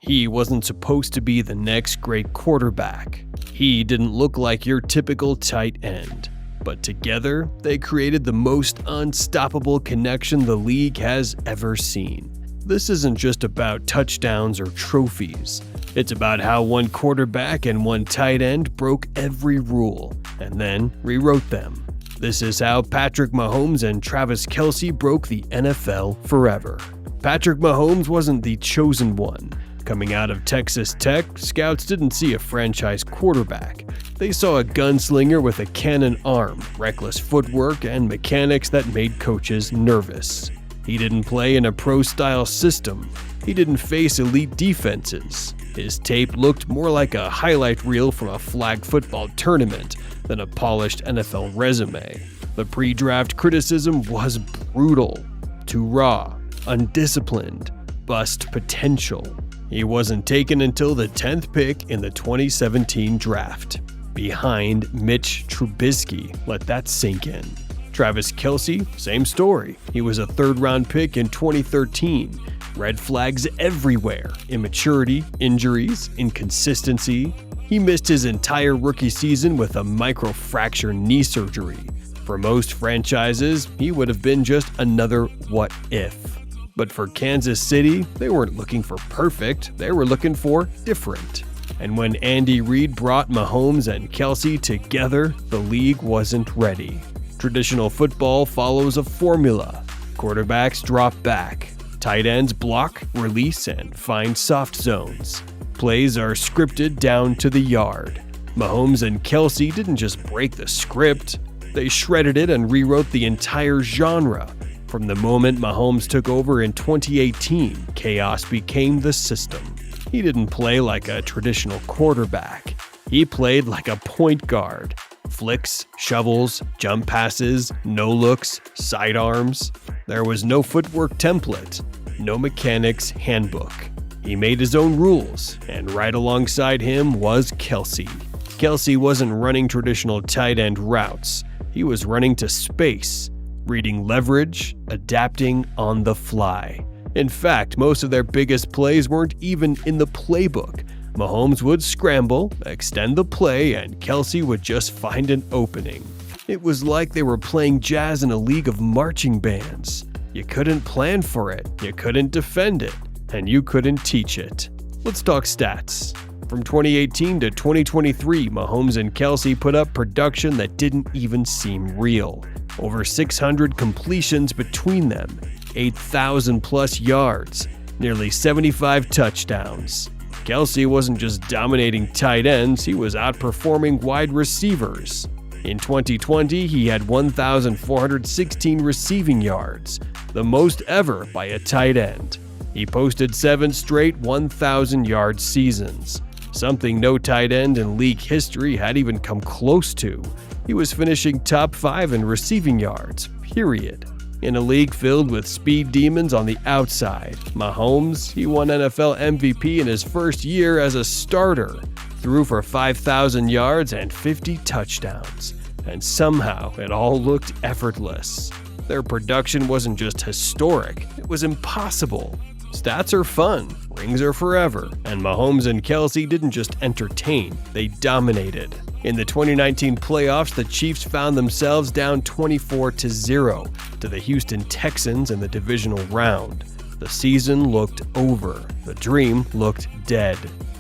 He wasn't supposed to be the next great quarterback. He didn't look like your typical tight end. But together, they created the most unstoppable connection the league has ever seen. This isn't just about touchdowns or trophies. It's about how one quarterback and one tight end broke every rule and then rewrote them. This is how Patrick Mahomes and Travis Kelce broke the NFL forever. Patrick Mahomes wasn't the chosen one. Coming out of Texas Tech, scouts didn't see a franchise quarterback. They saw a gunslinger with a cannon arm, reckless footwork, and mechanics that made coaches nervous. He didn't play in a pro-style system. He didn't face elite defenses. His tape looked more like a highlight reel from a flag football tournament than a polished NFL resume. The pre-draft criticism was brutal. Too raw, undisciplined, bust potential. He wasn't taken until the 10th pick in the 2017 draft, behind Mitch Trubisky. Let that sink in. Travis Kelce, same story. He was a third-round pick in 2013. Red flags everywhere. Immaturity, injuries, inconsistency. He missed his entire rookie season with a microfracture knee surgery. For most franchises, he would have been just another what if. But for Kansas City, they weren't looking for perfect, they were looking for different. And when Andy Reid brought Mahomes and Kelce together, the league wasn't ready. Traditional football follows a formula. Quarterbacks drop back. Tight ends block, release, and find soft zones. Plays are scripted down to the yard. Mahomes and Kelce didn't just break the script, they shredded it and rewrote the entire genre. From the moment Mahomes took over in 2018, chaos became the system. He didn't play like a traditional quarterback. He played like a point guard. Flicks, shovels, jump passes, no looks, sidearms. There was no footwork template, no mechanics handbook. He made his own rules, and right alongside him was Kelce. Kelce wasn't running traditional tight end routes. He was running to space, reading leverage, adapting on the fly. In fact, most of their biggest plays weren't even in the playbook. Mahomes would scramble, extend the play, and Kelce would just find an opening. It was like they were playing jazz in a league of marching bands. You couldn't plan for it, you couldn't defend it, and you couldn't teach it. Let's talk stats. From 2018 to 2023, Mahomes and Kelce put up production that didn't even seem real. Over 600 completions between them, 8,000 plus yards, nearly 75 touchdowns. Kelce wasn't just dominating tight ends, he was outperforming wide receivers. In 2020, he had 1,416 receiving yards, the most ever by a tight end. He posted 7 straight 1,000-yard seasons, something no tight end in league history had even come close to. He was finishing top 5 in receiving yards, period. In a league filled with speed demons on the outside, Mahomes, he won NFL MVP in his first year as a starter, threw for 5,000 yards and 50 touchdowns, and somehow it all looked effortless. Their production wasn't just historic, it was impossible. Stats are fun, rings are forever, and Mahomes and Kelce didn't just entertain, they dominated. In the 2019 playoffs, the Chiefs found themselves down 24-0 to the Houston Texans in the divisional round. The season looked over. The dream looked dead.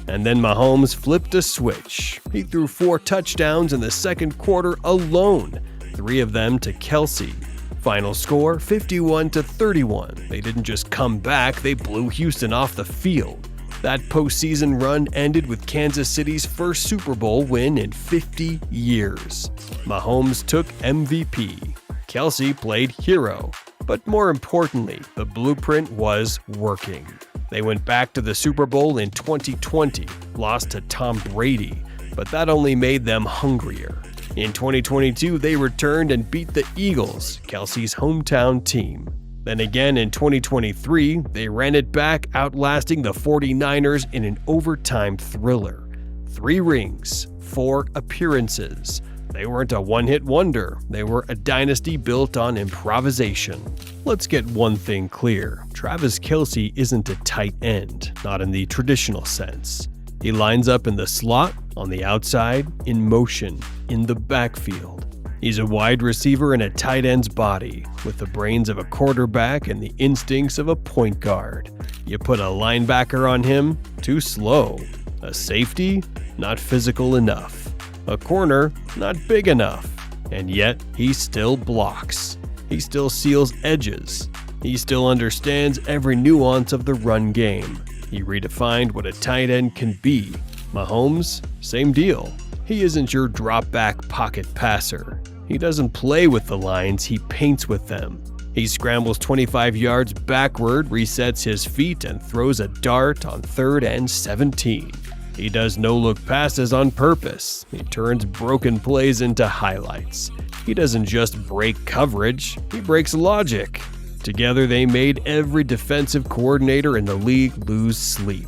And then Mahomes flipped a switch. He threw 4 touchdowns in the second quarter alone, 3 of them to Kelce. Final score, 51-31. They didn't just come back, they blew Houston off the field. That postseason run ended with Kansas City's first Super Bowl win in 50 years. Mahomes took MVP. Kelce played hero. But more importantly, the blueprint was working. They went back to the Super Bowl in 2020, lost to Tom Brady, but that only made them hungrier. In 2022, they returned and beat the Eagles, Kelce's hometown team. Then again in 2023, they ran it back, outlasting the 49ers in an overtime thriller. 3 rings, 4 appearances. They weren't a one-hit wonder, they were a dynasty built on improvisation. Let's get one thing clear. Travis Kelce isn't a tight end, not in the traditional sense. He lines up in the slot, on the outside, in motion, in the backfield. He's a wide receiver in a tight end's body, with the brains of a quarterback and the instincts of a point guard. You put a linebacker on him, too slow. A safety, not physical enough. A corner, not big enough. And yet, he still blocks. He still seals edges. He still understands every nuance of the run game. He redefined what a tight end can be. Mahomes, same deal. He isn't your drop-back pocket passer. He doesn't play with the lines, he paints with them. He scrambles 25 yards backward, resets his feet, and throws a dart on 3rd and 17. He does no-look passes on purpose. He turns broken plays into highlights. He doesn't just break coverage, he breaks logic. Together they made every defensive coordinator in the league lose sleep.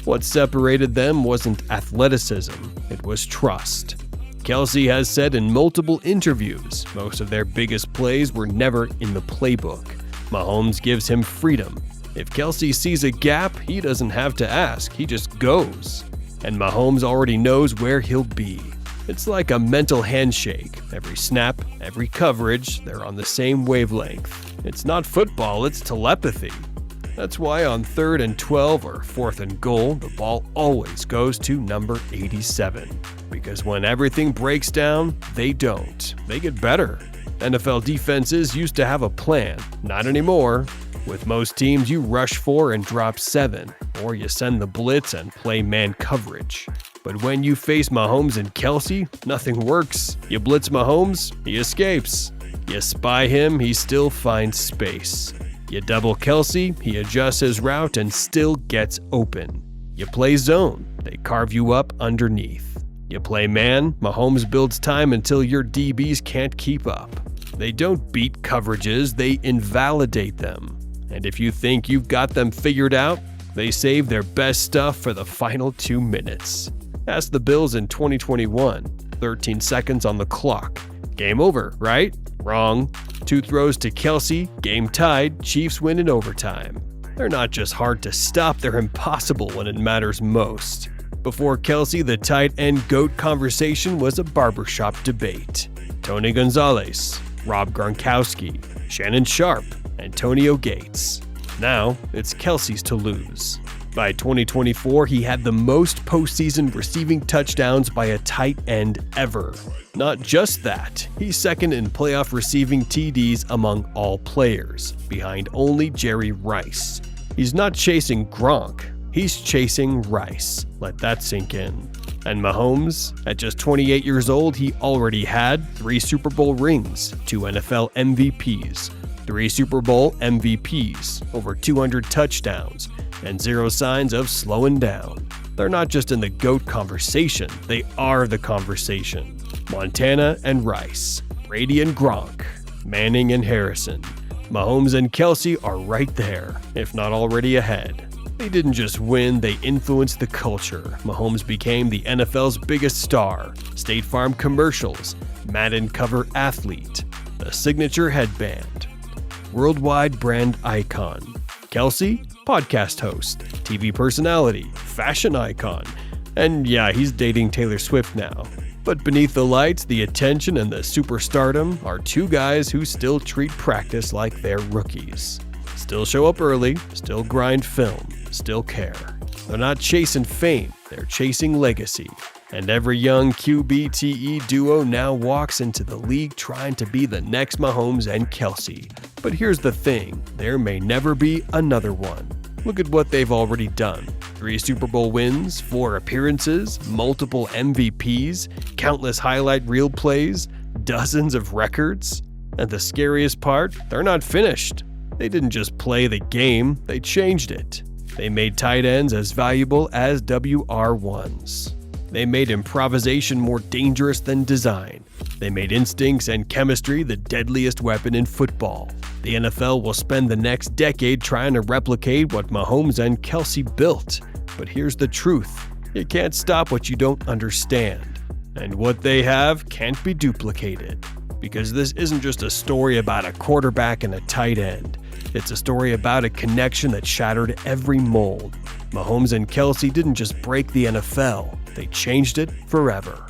What separated them wasn't athleticism, it was trust. Kelce has said in multiple interviews, most of their biggest plays were never in the playbook. Mahomes gives him freedom. If Kelce sees a gap, he doesn't have to ask, he just goes. And Mahomes already knows where he'll be. It's like a mental handshake. Every snap, every coverage, they're on the same wavelength. It's not football, it's telepathy. That's why on 3rd and 12 or 4th and goal, the ball always goes to number 87. Because when everything breaks down, they don't. They get better. NFL defenses used to have a plan, not anymore. With most teams, you rush 4 and drop 7, or you send the blitz and play man coverage. But when you face Mahomes and Kelce, nothing works. You blitz Mahomes, he escapes. You spy him, he still finds space. You double Kelce, he adjusts his route and still gets open. You play zone, they carve you up underneath. You play man, Mahomes builds time until your DBs can't keep up. They don't beat coverages, they invalidate them. And if you think you've got them figured out, they save their best stuff for the final 2 minutes. Ask the Bills in 2021, 13 seconds on the clock. Game over, right? Wrong. 2 throws to Kelce, game tied, Chiefs win in overtime. They're not just hard to stop, they're impossible when it matters most. Before Kelce, the tight end GOAT conversation was a barbershop debate. Tony Gonzalez, Rob Gronkowski, Shannon Sharp, Antonio Gates. Now, it's Kelce's to lose. By 2024, he had the most postseason receiving touchdowns by a tight end ever. Not just that, he's second in playoff receiving TDs among all players, behind only Jerry Rice. He's not chasing Gronk, he's chasing Rice. Let that sink in. And Mahomes, at just 28 years old, he already had 3 Super Bowl rings, 2 NFL MVPs, 3 Super Bowl MVPs, over 200 touchdowns, and 0 signs of slowing down. They're not just in the GOAT conversation, they are the conversation. Montana and Rice, Brady and Gronk, Manning and Harrison. Mahomes and Kelce are right there, if not already ahead. They didn't just win, they influenced the culture. Mahomes became the NFL's biggest star, State Farm commercials, Madden cover athlete, the signature headband, worldwide brand icon. Kelce, podcast host, TV personality, fashion icon, and yeah, he's dating Taylor Swift now. But beneath the lights, the attention, and the superstardom are 2 guys who still treat practice like they're rookies. Still show up early, still grind film, still care. They're not chasing fame, they're chasing legacy. And every young QBTE duo now walks into the league trying to be the next Mahomes and Kelce. But here's the thing, there may never be another one. Look at what they've already done. 3 Super Bowl wins, 4 appearances, multiple MVPs, countless highlight reel plays, dozens of records. And the scariest part, they're not finished. They didn't just play the game, they changed it. They made tight ends as valuable as WR1s. They made improvisation more dangerous than design. They made instincts and chemistry the deadliest weapon in football. The NFL will spend the next decade trying to replicate what Mahomes and Kelce built. But here's the truth. You can't stop what you don't understand. And what they have can't be duplicated. Because this isn't just a story about a quarterback and a tight end. It's a story about a connection that shattered every mold. Mahomes and Kelsey didn't just break the NFL, they changed it forever.